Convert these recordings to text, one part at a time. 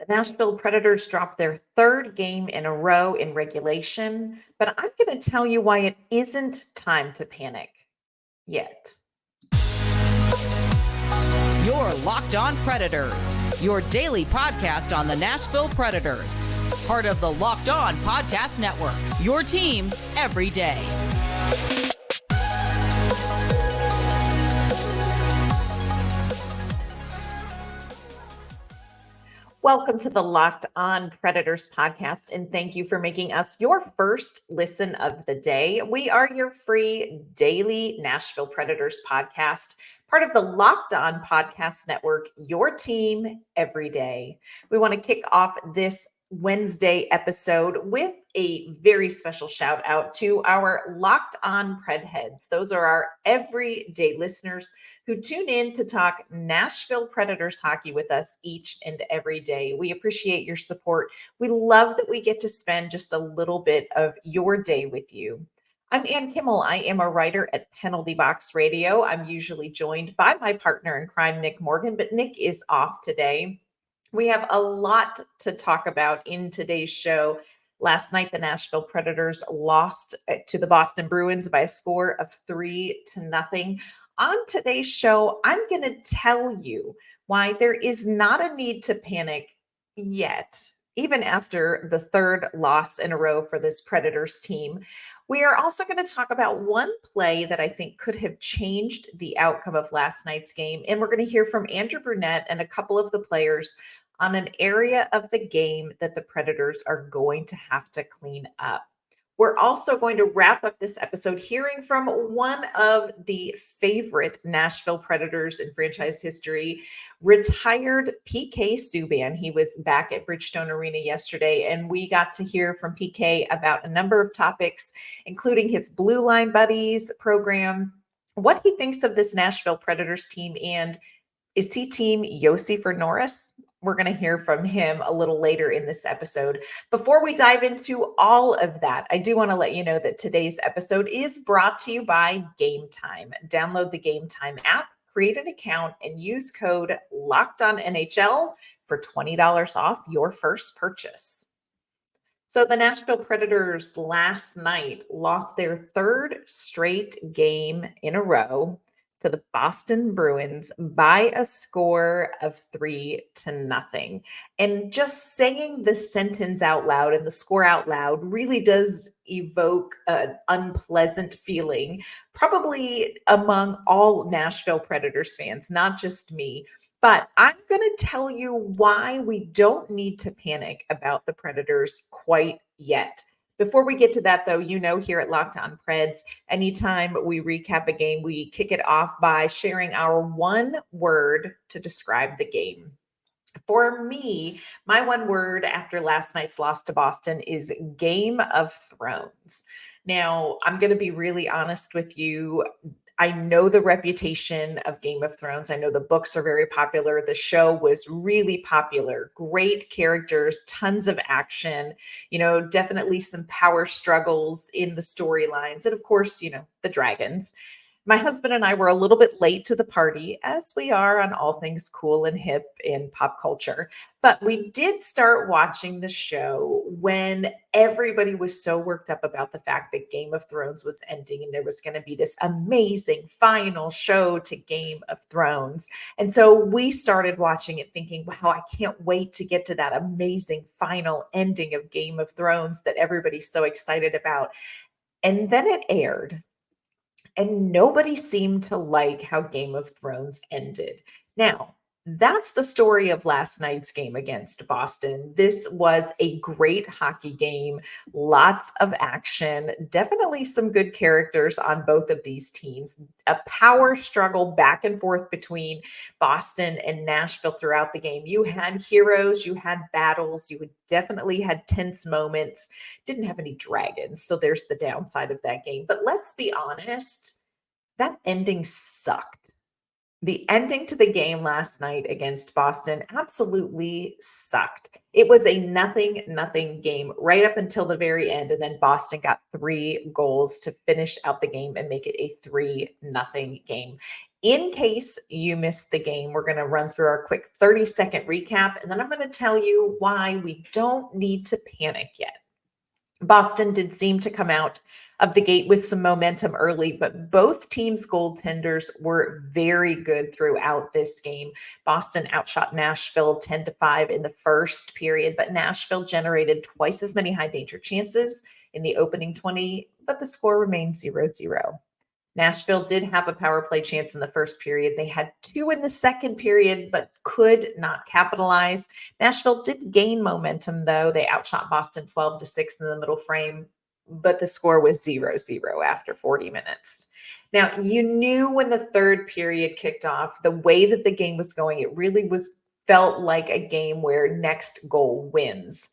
Nashville Predators dropped their third game in a row in regulation, but I'm going to tell you why it isn't time to panic yet. You're Locked On Predators, your daily podcast on the Nashville Predators. Part of the Locked On Podcast Network, your team every day. Welcome to the Locked On Predators podcast, and thank you for making us your first listen of the day. We are your free daily Nashville Predators podcast, part of the Locked On Podcast Network, your team every day. We want to kick off this Wednesday episode with a very special shout out to our Locked On Pred heads. Those are our everyday listeners who tune in to talk Nashville Predators hockey with us each and every day. We appreciate your support. We love that we get to spend just a little bit of your day with you. I'm Ann Kimmel. I am a writer at Penalty Box Radio. I'm usually joined by my partner in crime, Nick Morgan, but Nick is off today. We have a lot to talk about in today's show. Last night, the Nashville Predators lost to the Boston Bruins by a score of 3-0. On today's show, I'm going to tell you why there is not a need to panic yet, even after the third loss in a row for this Predators team. We are also going to talk about one play that I think could have changed the outcome of last night's game. And we're going to hear from Andrew Brunette and a couple of the players on an area of the game that the Predators are going to have to clean up. We're also going to wrap up this episode hearing from one of the favorite Nashville Predators in franchise history, retired PK Subban. He was back at Bridgestone Arena yesterday, and we got to hear from PK about a number of topics, including his Blue Line Buddies program, what he thinks of this Nashville Predators team, and is he team Josi for Norris? We're going to hear from him a little later in this episode. Before we dive into all of that, I do want to let you know that today's episode is brought to you by Game Time. Download the Game Time app, create an account, and use code LOCKEDONNHL for $20 off your first purchase. So the Nashville Predators last night lost their third straight game in a row to the Boston Bruins by a score of 3-0. And just saying the sentence out loud and the score out loud really does evoke an unpleasant feeling, probably among all Nashville Predators fans, not just me. But I'm going to tell you why we don't need to panic about the Predators quite yet. Before we get to that, though, here at Locked On Preds, anytime we recap a game, we kick it off by sharing our one word to describe the game. For me, my one word after last night's loss to Boston is Game of Thrones. Now, I'm going to be really honest with you. I know the reputation of Game of Thrones. I know the books are very popular. The show was really popular. Great characters, tons of action, definitely some power struggles in the storylines. And of course, the dragons. My husband and I were a little bit late to the party, as we are on all things cool and hip in pop culture. But we did start watching the show when everybody was so worked up about the fact that Game of Thrones was ending and there was going to be this amazing final show to Game of Thrones. And so we started watching it thinking, wow, I can't wait to get to that amazing final ending of Game of Thrones that everybody's so excited about. And then it aired. And nobody seemed to like how Game of Thrones ended. Now, that's the story of last night's game against Boston. This was a great hockey game, lots of action, definitely some good characters on both of these teams, a power struggle back and forth between Boston and Nashville throughout the game. You had heroes, you had battles, you definitely had tense moments, didn't have any dragons. So there's the downside of that game. But let's be honest, that ending sucked. The ending to the game last night against Boston absolutely sucked. It was a 0-0 game right up until the very end. And then Boston got 3 goals to finish out the game and make it a 3-0 game. In case you missed the game, we're going to run through our quick 30-second recap, and then I'm going to tell you why we don't need to panic yet. Boston did seem to come out of the gate with some momentum early, but both teams' goaltenders were very good throughout this game. Boston outshot Nashville 10-5 in the first period, but Nashville generated twice as many high danger chances in the opening 20, but the score remained 0-0. Nashville did have a power play chance in the first period. They had two in the second period, but could not capitalize. Nashville did gain momentum, though. They outshot Boston 12-6 in the middle frame, but the score was 0-0 after 40 minutes. Now, you knew when the third period kicked off, the way that the game was going, it really felt like a game where next goal wins.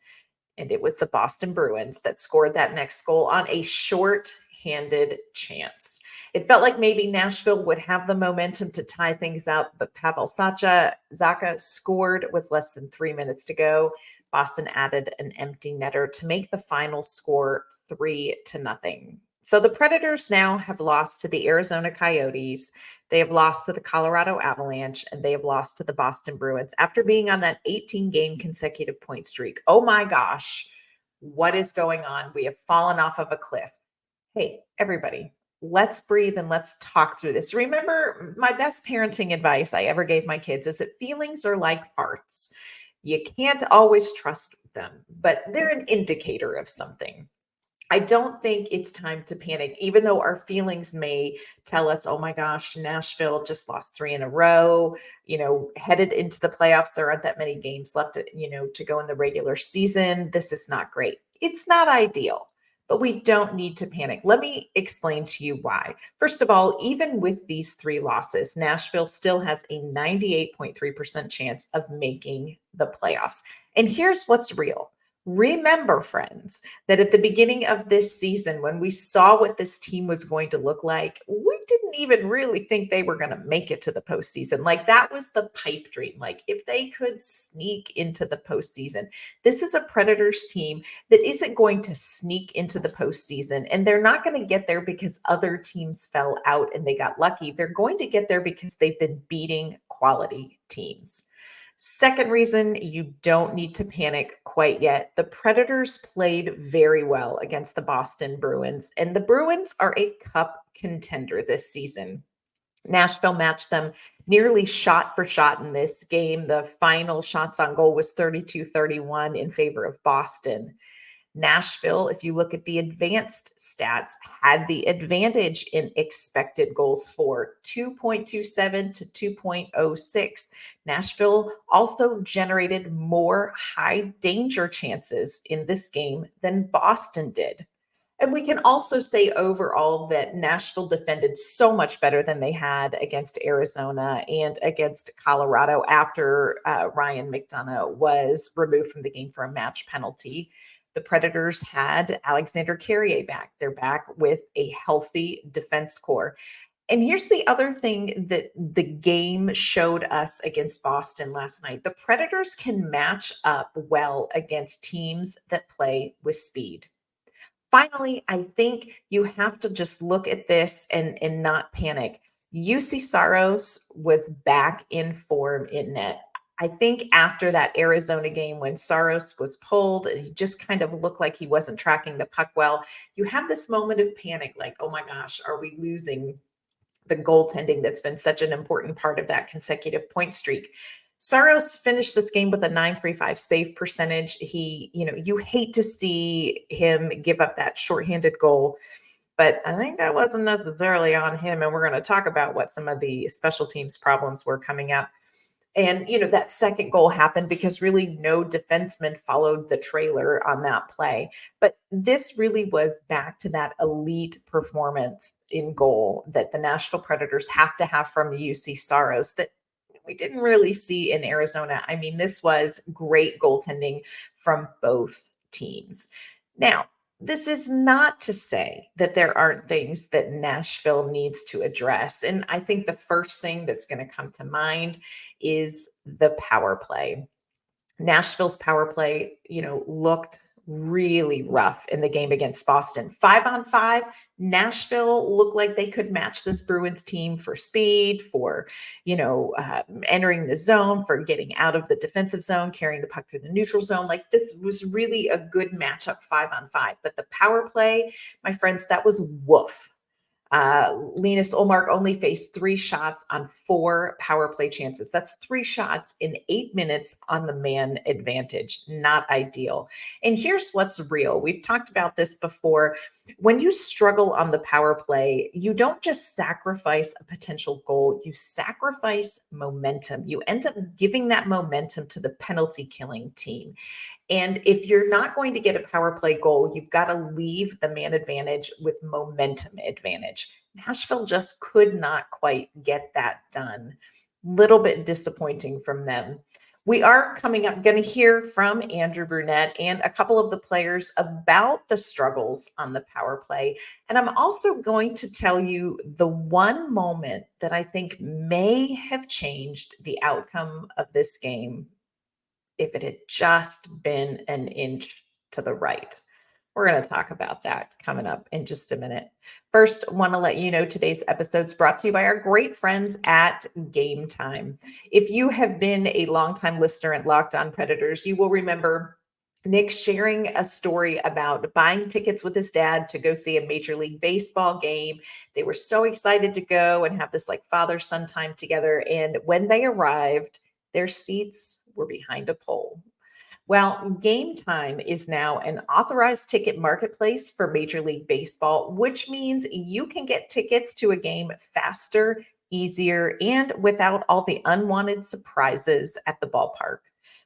And it was the Boston Bruins that scored that next goal on a short-handed chance. It felt like maybe Nashville would have the momentum to tie things up, but Pavel Zacha scored with less than 3 minutes to go. Boston added an empty netter to make the final score 3-0. So the Predators now have lost to the Arizona Coyotes. They have lost to the Colorado Avalanche, and they have lost to the Boston Bruins after being on that 18-game consecutive point streak. Oh my gosh, what is going on? We have fallen off of a cliff. Hey, everybody, let's breathe and let's talk through this. Remember, my best parenting advice I ever gave my kids is that feelings are like farts. You can't always trust them, but they're an indicator of something. I don't think it's time to panic, even though our feelings may tell us, oh my gosh, Nashville just lost 3 in a row, headed into the playoffs. There aren't that many games left, to go in the regular season. This is not great. It's not ideal, but we don't need to panic. Let me explain to you why. First of all, even with these 3 losses, Nashville still has a 98.3% chance of making the playoffs. And here's what's real. Remember, friends, that at the beginning of this season, when we saw what this team was going to look like, we didn't even really think they were going to make it to the postseason. Like, that was the pipe dream. Like, if they could sneak into the postseason, this is a Predators team that isn't going to sneak into the postseason. And they're not going to get there because other teams fell out and they got lucky. They're going to get there because they've been beating quality teams. Second reason you don't need to panic quite yet. The Predators played very well against the Boston Bruins, and the Bruins are a cup contender this season. Nashville matched them nearly shot for shot in this game. The final shots on goal was 32-31 in favor of Boston. Nashville, if you look at the advanced stats, had the advantage in expected goals for 2.27 to 2.06. Nashville also generated more high danger chances in this game than Boston did. And we can also say overall that Nashville defended so much better than they had against Arizona and against Colorado after Ryan McDonough was removed from the game for a match penalty. The Predators had Alexander Carrier back. They're back with a healthy defense core. And here's the other thing that the game showed us against Boston last night. The Predators can match up well against teams that play with speed. Finally, I think you have to just look at this and not panic. Josi Saros was back in form in net. I think after that Arizona game when Saros was pulled and he just kind of looked like he wasn't tracking the puck well, you have this moment of panic, like, oh my gosh, are we losing the goaltending that's been such an important part of that consecutive point streak? Saros finished this game with a .935 save percentage. You hate to see him give up that shorthanded goal, but I think that wasn't necessarily on him. And we're going to talk about what some of the special teams problems were coming up. And, that second goal happened because really no defenseman followed the trailer on that play. But this really was back to that elite performance in goal that the Nashville Predators have to have from Josi Saros that we didn't really see in Arizona. I mean, this was great goaltending from both teams. Now, this is not to say that there aren't things that Nashville needs to address. And I think the first thing that's going to come to mind is the power play. Nashville's power play, looked really rough in the game against Boston. 5-on-5, Nashville looked like they could match this Bruins team for speed, for, entering the zone, for getting out of the defensive zone, carrying the puck through the neutral zone. Like, this was really a good matchup 5-on-5. But the power play, my friends, that was woof. Linus Ullmark only faced 3 shots on 4 power play chances. That's 3 shots in 8 minutes on the man advantage. Not ideal. And here's what's real. We've talked about this before. When you struggle on the power play, you don't just sacrifice a potential goal, you sacrifice momentum. You end up giving that momentum to the penalty killing team. And if you're not going to get a power play goal, you've got to leave the man advantage with momentum advantage. Nashville just could not quite get that done. Little bit disappointing from them. We are coming up, going to hear from Andrew Brunette and a couple of the players about the struggles on the power play. And I'm also going to tell you the one moment that I think may have changed the outcome of this game if it had just been an inch to the right. We're going to talk about that coming up in just a minute. First, want to let you know today's episode is brought to you by our great friends at Game Time. If you have been a longtime listener at Locked On Predators, you will remember Nick sharing a story about buying tickets with his dad to go see a Major League Baseball game. They were so excited to go and have this like father-son time together. And when they arrived, their seats were behind a pole. Well, Game Time is now an authorized ticket marketplace for Major League Baseball, which means you can get tickets to a game faster, easier, and without all the unwanted surprises at the ballpark.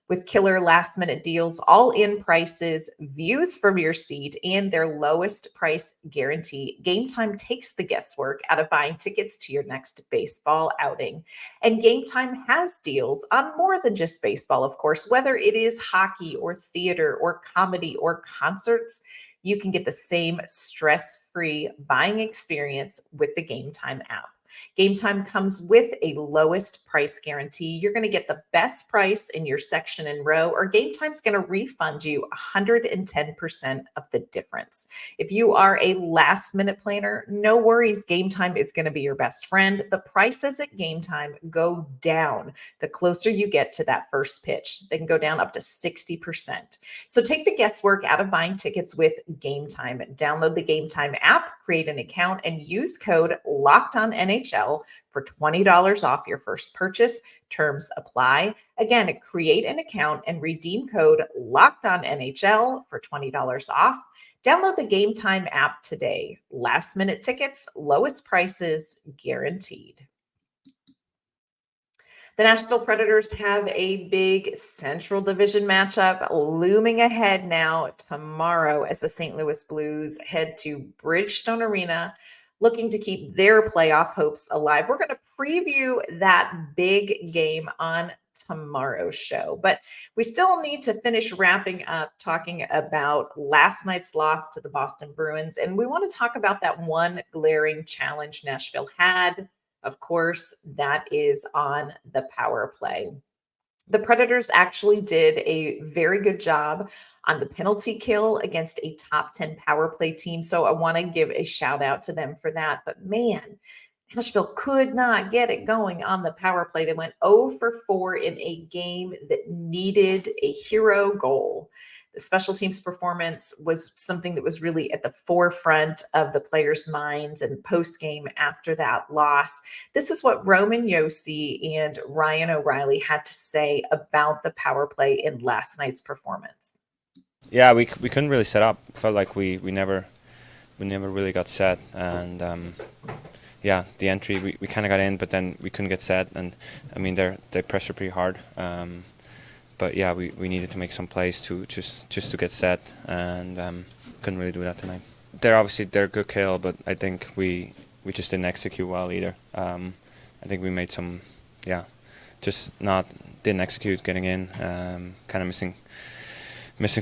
With killer last-minute deals, all-in prices, views from your seat, and their lowest price guarantee, Game Time takes the guesswork out of buying tickets to your next baseball outing. And Game Time has deals on more than just baseball, of course. Whether it is hockey or theater or comedy or concerts, you can get the same stress-free buying experience with the Game Time app. Game Time comes with a lowest price guarantee. You're going to get the best price in your section and row, or Game Time's going to refund you 110% of the difference. If you are a last minute planner, no worries. Game Time is going to be your best friend. The prices at Game Time go down the closer you get to that first pitch. They can go down up to 60%. So take the guesswork out of buying tickets with Game Time. Download the Game Time app, create an account, and use code LOCKEDONNHL for $20 off your first purchase. Terms apply. Again, create an account and redeem code LOCKEDONNHL for $20 off. Download the Game Time app today. Last minute tickets, lowest prices guaranteed. The Nashville Predators have a big Central Division matchup looming ahead now tomorrow as the St. Louis Blues head to Bridgestone Arena, looking to keep their playoff hopes alive. We're going to preview that big game on tomorrow's show, but we still need to finish wrapping up talking about last night's loss to the Boston Bruins. And we want to talk about that one glaring challenge Nashville had. Of course, that is on the power play. The Predators actually did a very good job on the penalty kill against a top 10 power play team. So I want to give a shout out to them for that. But man, Nashville could not get it going on the power play. They went 0 for 4 in a game that needed a hero goal. The special teams performance was something that was really at the forefront of the players' minds and post-game after that loss. This is what Roman Josi and Ryan O'Reilly had to say about the power play in last night's performance. Yeah, we couldn't really set up. Felt like we never really got set, and yeah, the entry we kind of got in, but then we couldn't get set, and I mean they pressure pretty hard. But yeah, we needed to make some plays to just to get set, and couldn't really do that tonight. They're a good kill, but I think we just didn't execute well either. I think we made some, didn't execute getting in, kind of missing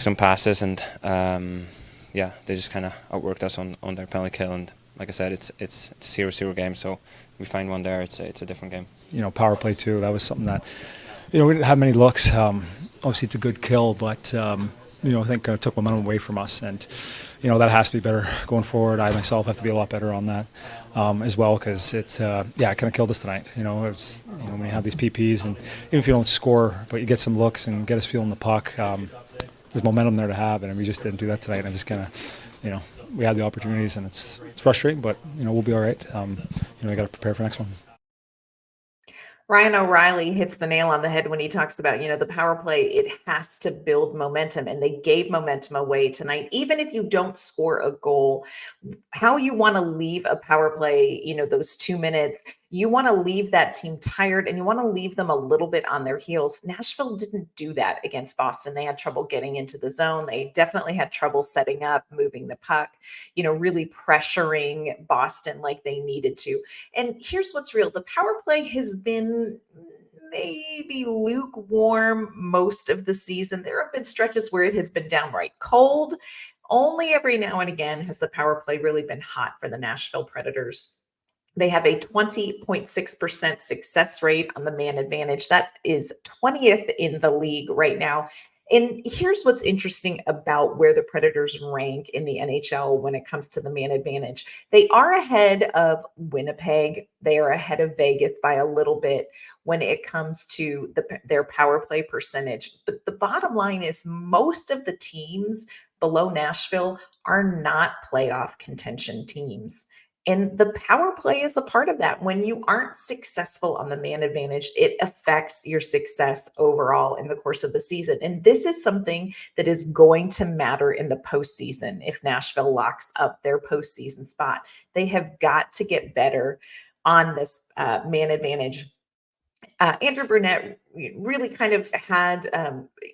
some passes, and they just kind of outworked us on their penalty kill. And like I said, it's a 0-0 game, so we find one there, it's a different game. Power play too. That was something that. We didn't have many looks. Obviously, it's a good kill, but I think took momentum away from us. And, that has to be better going forward. I myself have to be a lot better on that as well, because it kind of killed us tonight. It's, when you have these PPs, and even if you don't score, but you get some looks and get us feeling the puck, there's momentum there to have, and we just didn't do that tonight. And just kind of, we had the opportunities, and it's frustrating, but, we'll be all right. We got to prepare for next one. Ryan O'Reilly hits the nail on the head when he talks about, the power play, it has to build momentum, and they gave momentum away tonight. Even if you don't score a goal, how you want to leave a power play, those 2 minutes, you want to leave that team tired, and you want to leave them a little bit on their heels. Nashville didn't do that against Boston. They had trouble getting into the zone. They definitely had trouble setting up, moving the puck, really pressuring Boston like they needed to. And here's what's real. The power play has been maybe lukewarm most of the season. There have been stretches where it has been downright cold. Only every now and again has the power play really been hot for the Nashville Predators. They have a 20.6% success rate on the man advantage. That is 20th in the league right now. And here's what's interesting about where the Predators rank in the NHL when it comes to the man advantage. They are ahead of Winnipeg. They are ahead of Vegas by a little bit when it comes to their power play percentage. But the bottom line is most of the teams below Nashville are not playoff contention teams. And the power play is a part of that. When you aren't successful on the man advantage, it affects your success overall in the course of the season. And this is something that is going to matter in the postseason if Nashville locks up their postseason spot. They have got to get better on this man advantage. Andrew Brunette really kind of had,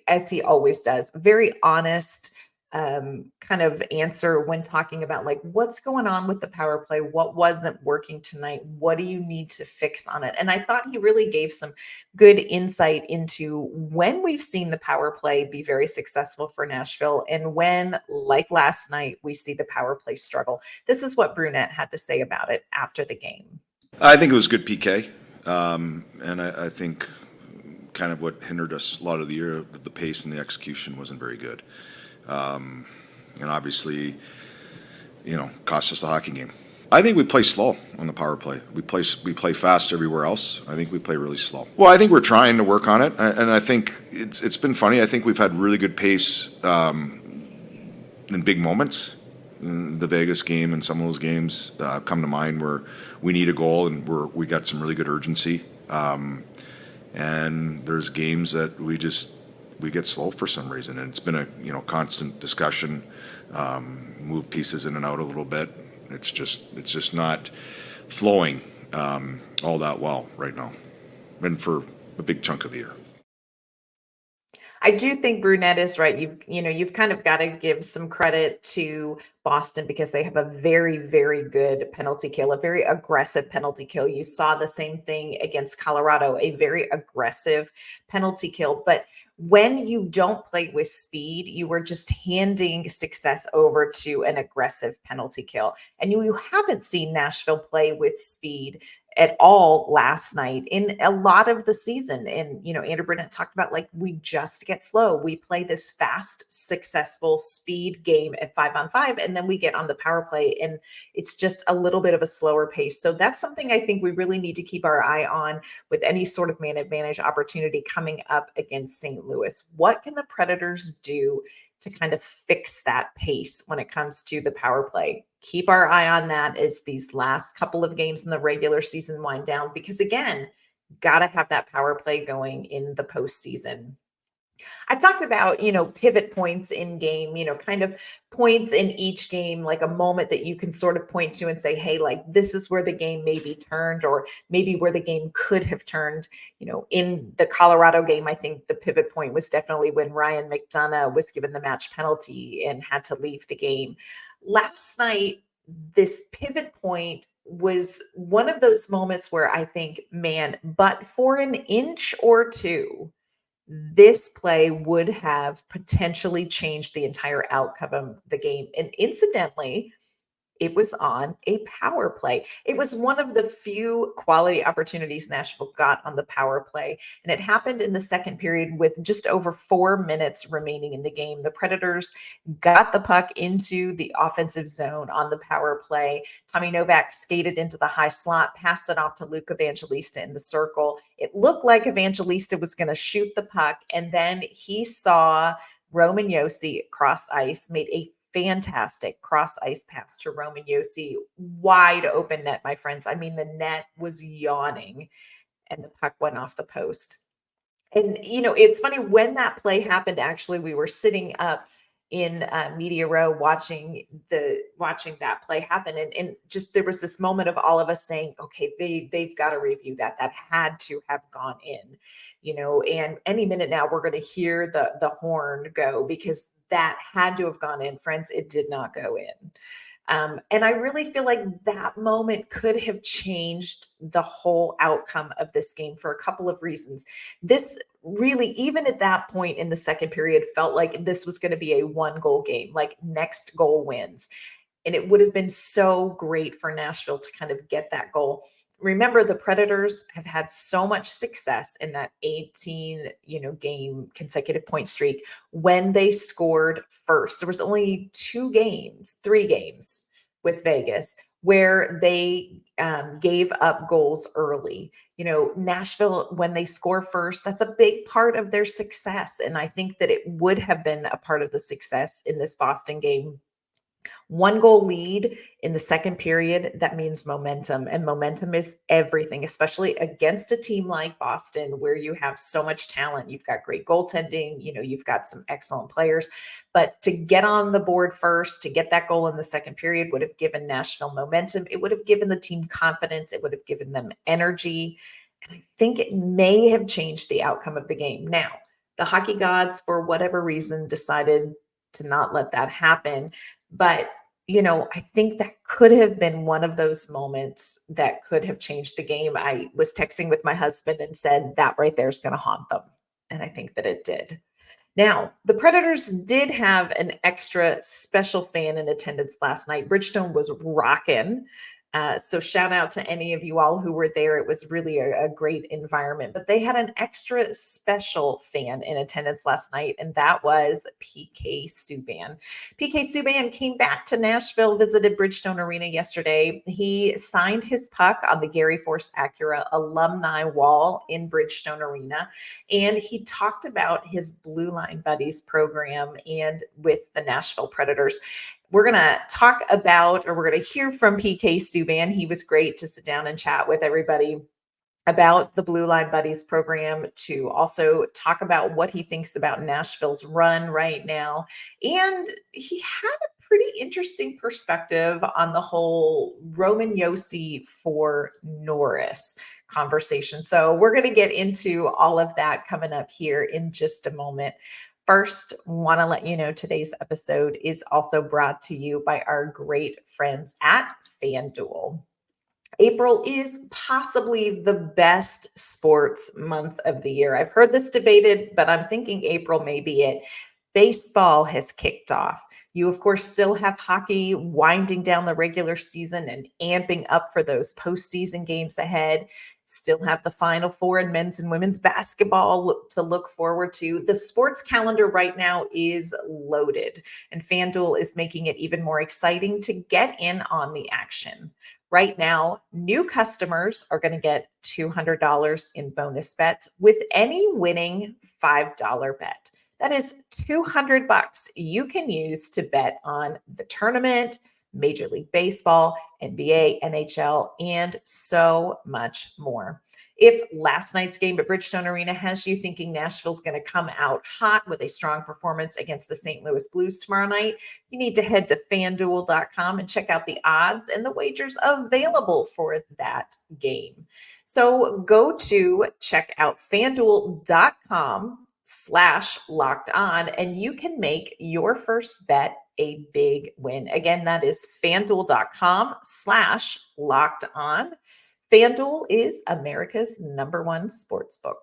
as he always does, very honest kind of answer when talking about like what's going on with the power play, what wasn't working tonight, what do you need to fix on it. And I thought he really gave some good insight into when we've seen the power play be very successful for Nashville and when, like last night, we see the power play struggle. This is what Brunette had to say about it after the game. I think it was good PK. And I think kind of what hindered us a lot of the year, the pace and the execution wasn't very good. And obviously, cost us the hockey game. I think we play slow on the power play. We play fast everywhere else. I think we play really slow. Well, I think we're trying to work on it, and I think it's been funny. I think we've had really good pace in big moments. In the Vegas game and some of those games come to mind where we need a goal and we got some really good urgency. And there's games that we get slow for some reason, and it's been a constant discussion. Move pieces in and out a little bit. It's just not flowing all that well right now, and for a big chunk of the year. I do think Brunette is right. You've kind of got to give some credit to Boston because they have a very, very good penalty kill, a very aggressive penalty kill. You saw the same thing against Colorado, a very aggressive penalty kill. But when you don't play with speed, you are just handing success over to an aggressive penalty kill. And you haven't seen Nashville play with speed at all last night in a lot of the season. And, Andrew Brunette talked about like, we just get slow. We play this fast, successful speed game at 5-on-5, and then we get on the power play and it's just a little bit of a slower pace. So that's something I think we really need to keep our eye on with any sort of man advantage opportunity coming up against St. Louis. What can the Predators do to kind of fix that pace when it comes to the power play? Keep our eye on that as these last couple of games in the regular season wind down, because again, got to have that power play going in the postseason. I talked about, pivot points in game, kind of points in each game, like a moment that you can sort of point to and say, hey, like this is where the game maybe turned, or maybe where the game could have turned. In the Colorado game, I think the pivot point was definitely when Ryan McDonough was given the match penalty and had to leave the game. Last night, this pivot point was one of those moments where I think, man, but for an inch or two, this play would have potentially changed the entire outcome of the game. And incidentally, It was on a power play. It was one of the few quality opportunities Nashville got on the power play. And it happened in the second period with just over 4 minutes remaining in the game. The Predators got the puck into the offensive zone on the power play. Tommy Novak skated into the high slot, passed it off to Luke Evangelista in the circle. It looked like Evangelista was going to shoot the puck. And then he saw Roman Josi cross ice, made a fantastic cross ice pass to Roman Josi, wide open net, my friends. I mean, the net was yawning and the puck went off the post. And, it's funny when that play happened, actually, we were sitting up in media row watching that play happen. And just, there was this moment of all of us saying, okay, they've got to review that. That had to have gone in, and any minute now we're going to hear the horn go, because that had to have gone in, friends. It did not go in. And I really feel like that moment could have changed the whole outcome of this game for a couple of reasons. This really, even at that point in the second period, felt like this was going to be a 1-goal game, like next goal wins. And it would have been so great for Nashville to kind of get that goal. Remember, the Predators have had so much success in that 18, game consecutive point streak when they scored first. There was only 3 games with Vegas where they gave up goals early. Nashville, when they score first, that's a big part of their success. And I think that it would have been a part of the success in this Boston game. 1-goal lead in the second period, that means momentum, and momentum is everything, especially against a team like Boston, where you have so much talent. You've got great goaltending, you've got some excellent players, but to get on the board first, to get that goal in the second period would have given Nashville momentum. It would have given the team confidence. It would have given them energy. And I think it may have changed the outcome of the game. Now, the hockey gods, for whatever reason, decided to not let that happen. But, I think that could have been one of those moments that could have changed the game. I was texting with my husband and said that right there is going to haunt them. And I think that it did. Now, the Predators did have an extra special fan in attendance last night. Bridgestone was rocking. So shout out to any of you all who were there. It was really a great environment. But they had an extra special fan in attendance last night, and that was PK Subban. PK Subban came back to Nashville, visited Bridgestone Arena yesterday. He signed his puck on the Gary Force Acura Alumni Wall in Bridgestone Arena, and he talked about his Blue Line Buddies program and with the Nashville Predators. We're going to talk about, or we're going to hear from PK Subban. He was great to sit down and chat with everybody about the Blue Line Buddies program, to also talk about what he thinks about Nashville's run right now. And he had a pretty interesting perspective on the whole Roman Josi for Norris conversation. So we're going to get into all of that coming up here in just a moment. First, want to let you know today's episode is also brought to you by our great friends at FanDuel. April is possibly the best sports month of the year. I've heard this debated, but I'm thinking April may be it. Baseball has kicked off. You, of course, still have hockey winding down the regular season and amping up for those postseason games ahead. Still have the Final Four in men's and women's basketball to look forward to. The sports calendar right now is loaded, and FanDuel is making it even more exciting to get in on the action. Right now, new customers are going to get $200 in bonus bets with any winning $5 bet. That is $200 you can use to bet on the tournament, Major League Baseball, NBA, NHL, and so much more. If last night's game at Bridgestone Arena has you thinking Nashville's going to come out hot with a strong performance against the St. Louis Blues tomorrow night, you need to head to FanDuel.com and check out the odds and the wagers available for that game. So go to check out FanDuel.com/locked on, and you can make your first bet a big win. Again, that is FanDuel.com/locked on. FanDuel is America's #1 sportsbook.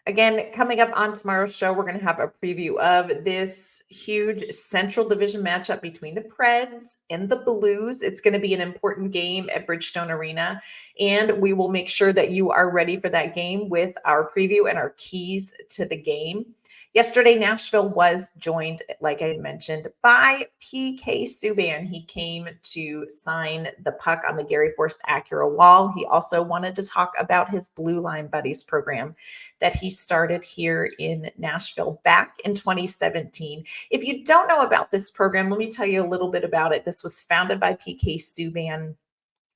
Again, coming up on tomorrow's show, we're going to have a preview of this huge Central Division matchup between the Preds and the Blues. It's going to be an important game at Bridgestone Arena, and we will make sure that you are ready for that game with our preview and our keys to the game. Yesterday, Nashville was joined, like I mentioned, by PK Subban. He came to sign the puck on the Gary Force Acura Wall. He also wanted to talk about his Blue Line Buddies program that he started here in Nashville back in 2017. If you don't know about this program, let me tell you a little bit about it. This was founded by PK Subban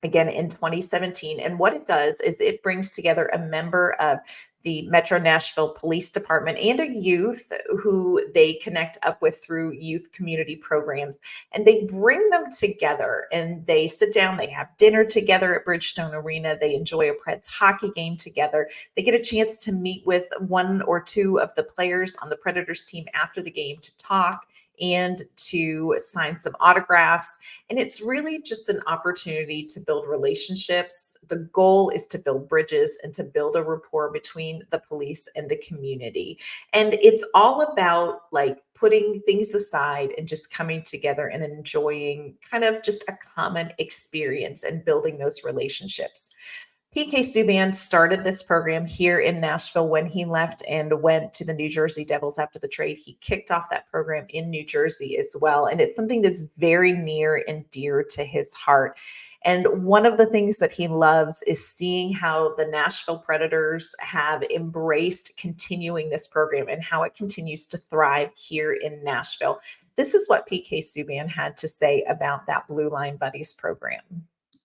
again in 2017. And what it does is it brings together a member of the Metro Nashville Police Department and a youth who they connect up with through youth community programs. And they bring them together and they sit down, they have dinner together at Bridgestone Arena. They enjoy a Preds hockey game together. They get a chance to meet with one or two of the players on the Predators team after the game to talk and to sign some autographs. And it's really just an opportunity to build relationships. The goal is to build bridges and to build a rapport between the police and the community. And it's all about like putting things aside and just coming together and enjoying kind of just a common experience and building those relationships. PK Subban started this program here in Nashville when he left and went to the New Jersey Devils after the trade. He kicked off that program in New Jersey as well. And it's something that's very near and dear to his heart. And one of the things that he loves is seeing how the Nashville Predators have embraced continuing this program and how it continues to thrive here in Nashville. This is what PK Subban had to say about that Blue Line Buddies program.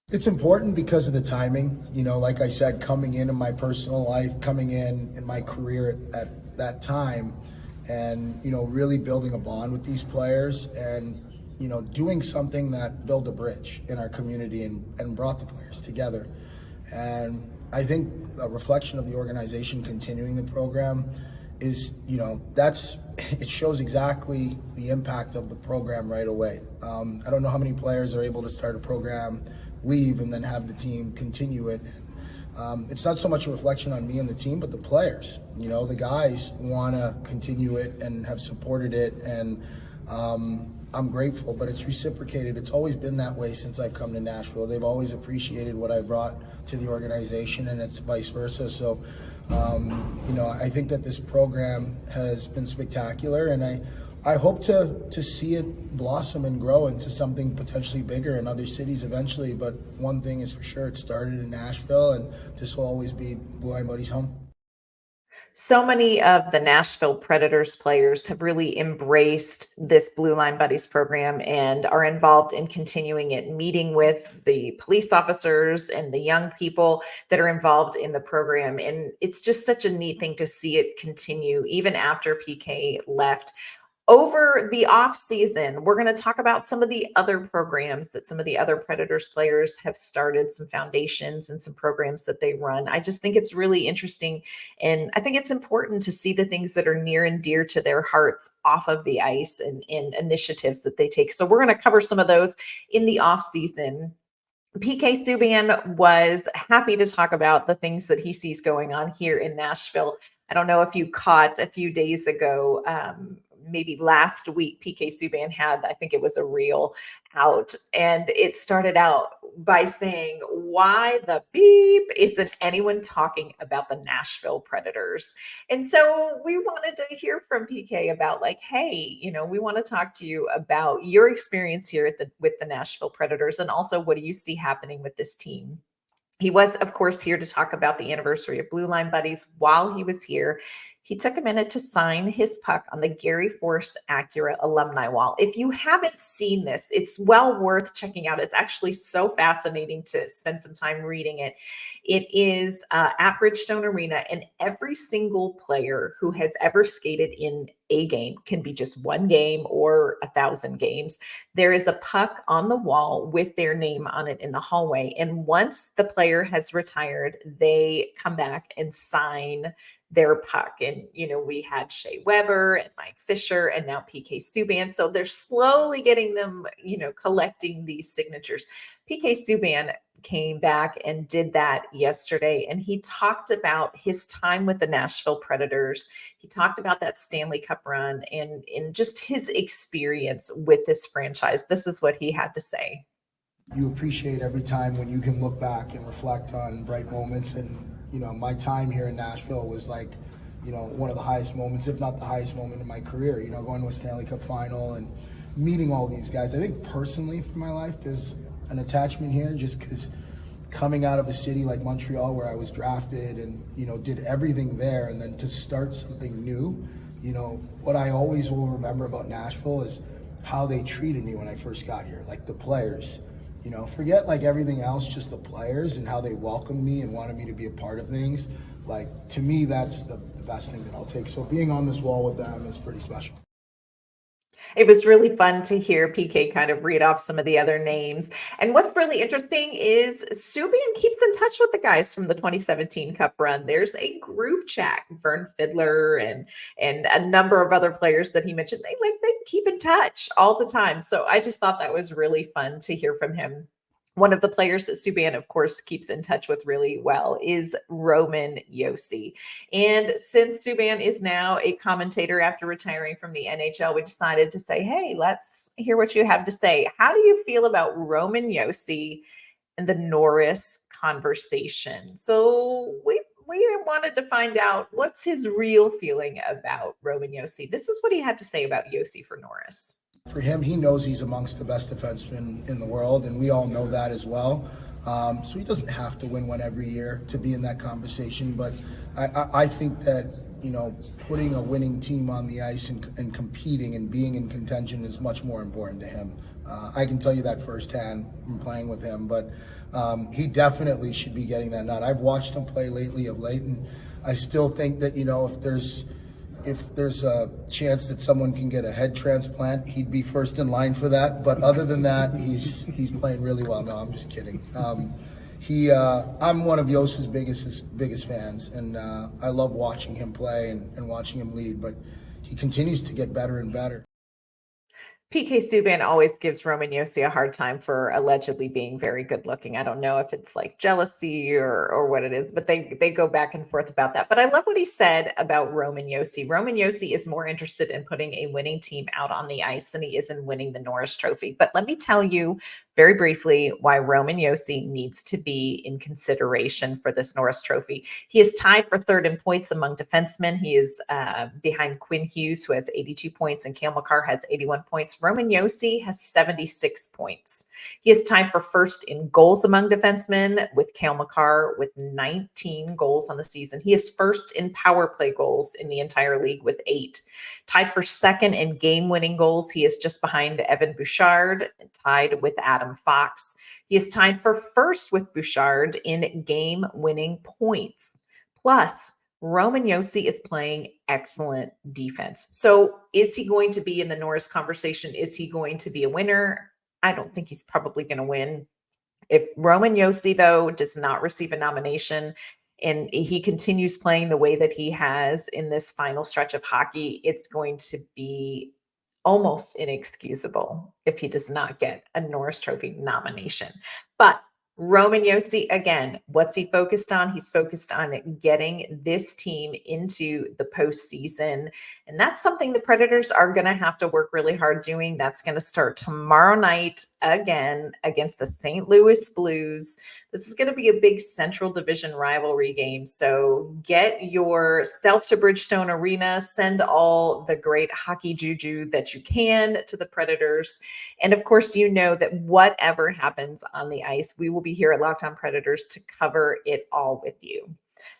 It's important because of the timing. You know, like I said, coming in my personal life, coming in my career at that time, and, you know, really building a bond with these players and, you know, doing something that built a bridge in our community and brought the players together. And I think a reflection of the organization continuing the program is, you know, it shows exactly the impact of the program right away. I don't know how many players are able to start a program, leave, and then have the team continue it. It's not so much a reflection on me and the team, but the players. You know, the guys want to continue it and have supported it, and I'm grateful, but it's reciprocated. It's always been that way since I've come to Nashville. They've always appreciated what I brought to the organization, and it's vice versa. So, you know, I think that this program has been spectacular, and I hope to see it blossom and grow into something potentially bigger in other cities eventually. But one thing is for sure, it started in Nashville, and this will always be Blue Line Buddies' home. So many of the Nashville Predators players have really embraced this Blue Line Buddies program and are involved in continuing it, meeting with the police officers and the young people that are involved in the program. And it's just such a neat thing to see it continue even after PK left. Over the off season, we're going to talk about some of the other programs that some of the other Predators players have started, some foundations and some programs that they run. I just think it's really interesting. And I think it's important to see the things that are near and dear to their hearts off of the ice and initiatives that they take. So we're going to cover some of those in the off season. PK Subban was happy to talk about the things that he sees going on here in Nashville. I don't know if you caught a few days ago, maybe last week, PK Subban had, I think it was a reel out, and it started out by saying, why the beep isn't anyone talking about the Nashville Predators? And so we wanted to hear from PK about like, hey, you know, we want to talk to you about your experience here with the Nashville Predators, and also what do you see happening with this team? He was, of course, here to talk about the anniversary of Blue Line Buddies. While he was here, he took a minute to sign his puck on the Gary Force Acura Alumni Wall. If you haven't seen this, it's well worth checking out. It's actually so fascinating to spend some time reading it. It is at Bridgestone Arena, and every single player who has ever skated in a game, can be just one game or 1,000 games, there is a puck on the wall with their name on it in the hallway. And once the player has retired, they come back and sign their puck. And, you know, we had Shea Weber and Mike Fisher and now PK Subban. So they're slowly getting them, you know, collecting these signatures. PK Subban came back and did that yesterday, and he talked about his time with the Nashville Predators. He talked about that Stanley Cup run and just his experience with this franchise. This is what he had to say. You appreciate every time when you can look back and reflect on bright moments. And, my time here in Nashville was like, one of the highest moments, if not the highest moment in my career, going to a Stanley Cup final and meeting all these guys. I think personally for my life, there's an attachment here just because coming out of a city like Montreal where I was drafted and, did everything there, and then to start something new, what I always will remember about Nashville is how they treated me when I first got here, like the players. Forget like everything else, just the players and how they welcomed me and wanted me to be a part of things. Like, to me, that's the best thing that I'll take. So being on this wall with them is pretty special. It was really fun to hear PK kind of read off some of the other names. And what's really interesting is Subban keeps in touch with the guys from the 2017 Cup run. There's a group chat, Vern Fiddler and a number of other players that he mentioned. They keep in touch all the time. So I just thought that was really fun to hear from him. One of the players that Subban, of course, keeps in touch with really well is Roman Josi. And since Subban is now a commentator after retiring from the NHL, we decided to say, hey, let's hear what you have to say. How do you feel about Roman Josi and the Norris conversation? So we wanted to find out what's his real feeling about Roman Josi. This is what he had to say about Josi for Norris. For him, he knows he's amongst the best defensemen in the world, and we all know that as well. So he doesn't have to win one every year to be in that conversation. But I think that, putting a winning team on the ice and competing and being in contention is much more important to him. I can tell you that firsthand from playing with him. But he definitely should be getting that nod. I've watched him play of late, and I still think that, if there's a chance that someone can get a head transplant, he'd be first in line for that. But other than that, he's playing really well. No, I'm just kidding. I'm one of Josi's biggest fans, and I love watching him play and watching him lead. But he continues to get better and better. PK Subban always gives Roman Josi a hard time for allegedly being very good looking. I don't know if it's like jealousy or what it is, but they go back and forth about that. But I love what he said about Roman Josi. Roman Josi is more interested in putting a winning team out on the ice than he is in winning the Norris Trophy. But let me tell you very briefly why Roman Josi needs to be in consideration for this Norris Trophy. He is tied for third in points among defensemen. He is behind Quinn Hughes, who has 82 points, and Cale Makar has 81 points. Roman Josi has 76 points. He is tied for first in goals among defensemen with Cale Makar with 19 goals on the season. He is first in power play goals in the entire league with 8. Tied for second in game-winning goals. He is just behind Evan Bouchard and tied with Adam Fox. He is tied for first with Bouchard in game-winning points. Plus, Roman Josi is playing excellent defense. So is he going to be in the Norris conversation? Is he going to be a winner? I don't think he's probably going to win. If Roman Josi, though, does not receive a nomination and he continues playing the way that he has in this final stretch of hockey, it's going to be almost inexcusable if he does not get a Norris Trophy nomination. But Roman Josi, again, what's he focused on? He's focused on getting this team into the postseason. And that's something the Predators are going to have to work really hard doing. That's going to start tomorrow night again against the St. Louis Blues. This is going to be a big Central Division rivalry game. So get yourself to Bridgestone Arena. Send all the great hockey juju that you can to the Predators. And of course, you know that whatever happens on the ice, we will be here at Locked On Predators to cover it all with you.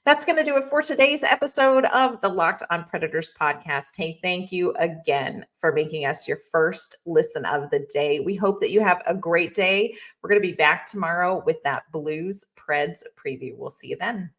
That's going to do it for today's episode of the Locked On Predators podcast. Hey, thank you again for making us your first listen of the day. We hope that you have a great day. We're going to be back tomorrow with that Blues Preds preview. We'll see you then.